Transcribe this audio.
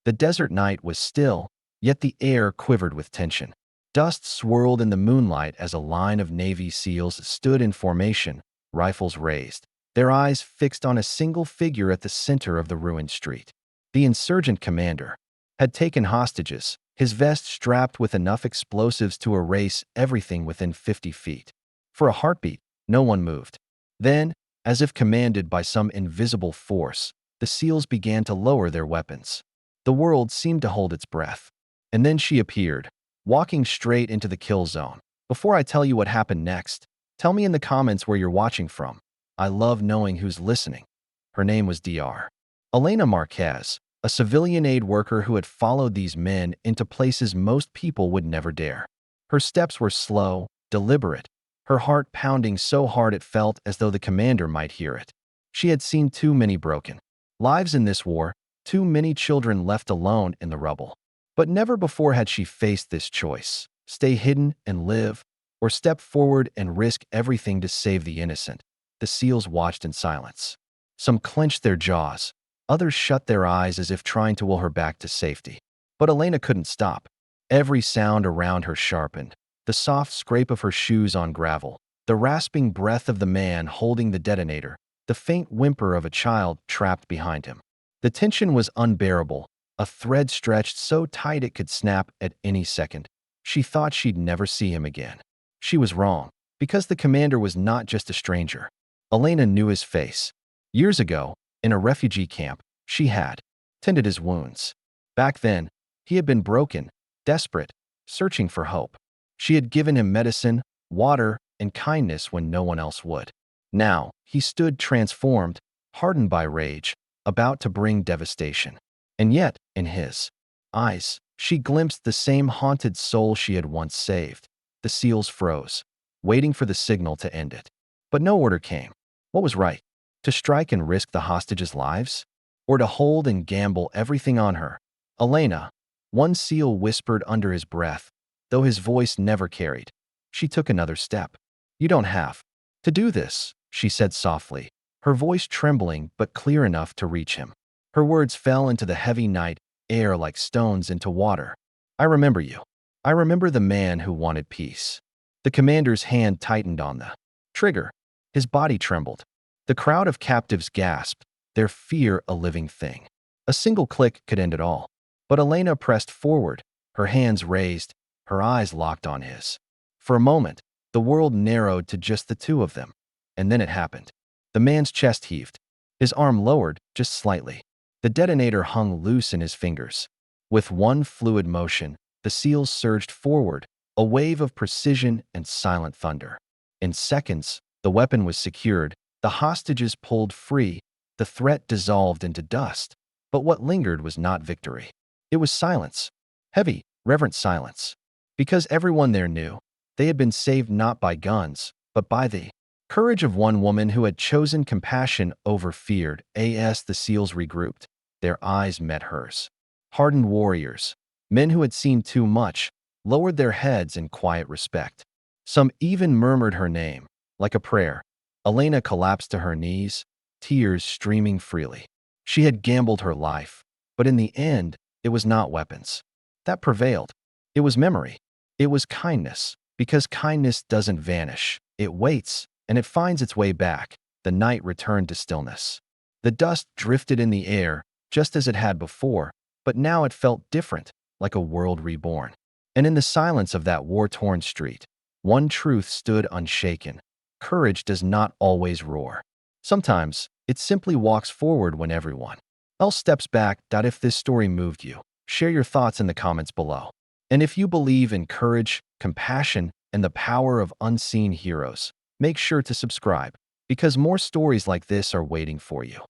The desert night was still, yet the air quivered with tension. Dust swirled in the moonlight as a line of Navy SEALs stood in formation, rifles raised, their eyes fixed on a single figure at the center of the ruined street. The insurgent commander had taken hostages, his vest strapped with enough explosives to erase everything within 50 feet. For a heartbeat, no one moved. Then, as if commanded by some invisible force, the SEALs began to lower their weapons. The world seemed to hold its breath. And then she appeared, walking straight into the kill zone. Before I tell you what happened next, tell me in the comments where you're watching from. I love knowing who's listening. Her name was Dr. Elena Marquez, a civilian aid worker who had followed these men into places most people would never dare. Her steps were slow, deliberate, her heart pounding so hard it felt as though the commander might hear it. She had seen too many broken lives in this war, too many children left alone in the rubble. But never before had she faced this choice: stay hidden and live, or step forward and risk everything to save the innocent. The SEALs watched in silence. Some clenched their jaws, others shut their eyes as if trying to will her back to safety. But Elena couldn't stop. Every sound around her sharpened: the soft scrape of her shoes on gravel, the rasping breath of the man holding the detonator, the faint whimper of a child trapped behind him. The tension was unbearable, a thread stretched so tight it could snap at any second. She thought she'd never see him again. She was wrong, because the commander was not just a stranger. Elena knew his face. Years ago, in a refugee camp, she had tended his wounds. Back then, he had been broken, desperate, searching for hope. She had given him medicine, water, and kindness when no one else would. Now, he stood transformed, hardened by rage, about to bring devastation. And yet, in his eyes, she glimpsed the same haunted soul she had once saved. The SEALs froze, waiting for the signal to end it. But no order came. What was right? To strike and risk the hostages' lives? Or to hold and gamble everything on her? Elena, one SEAL whispered under his breath, though his voice never carried. She took another step. "You don't have to do this," she said softly, her voice trembling but clear enough to reach him. Her words fell into the heavy night air like stones into water. "I remember you. I remember the man who wanted peace." The commander's hand tightened on the trigger. His body trembled. The crowd of captives gasped, their fear a living thing. A single click could end it all. But Elena pressed forward, her hands raised, her eyes locked on his. For a moment, the world narrowed to just the two of them. And then it happened. The man's chest heaved. His arm lowered, just slightly. The detonator hung loose in his fingers. With one fluid motion, the SEALs surged forward, a wave of precision and silent thunder. In seconds, the weapon was secured, the hostages pulled free, the threat dissolved into dust. But what lingered was not victory. It was silence. Heavy, reverent silence. Because everyone there knew, they had been saved not by guns, but by the courage of one woman who had chosen compassion over fear. As the SEALs regrouped, their eyes met hers. Hardened warriors, men who had seen too much, lowered their heads in quiet respect. Some even murmured her name, like a prayer. Elena collapsed to her knees, tears streaming freely. She had gambled her life, but in the end, it was not weapons that prevailed. It was memory. It was kindness, because kindness doesn't vanish. It waits, and it finds its way back. The night returned to stillness. The dust drifted in the air, just as it had before, but now it felt different, like a world reborn. And in the silence of that war-torn street, one truth stood unshaken. Courage does not always roar. Sometimes, it simply walks forward when everyone else steps back. If this story moved you, share your thoughts in the comments below. And if you believe in courage, compassion, and the power of unseen heroes, make sure to subscribe, because more stories like this are waiting for you.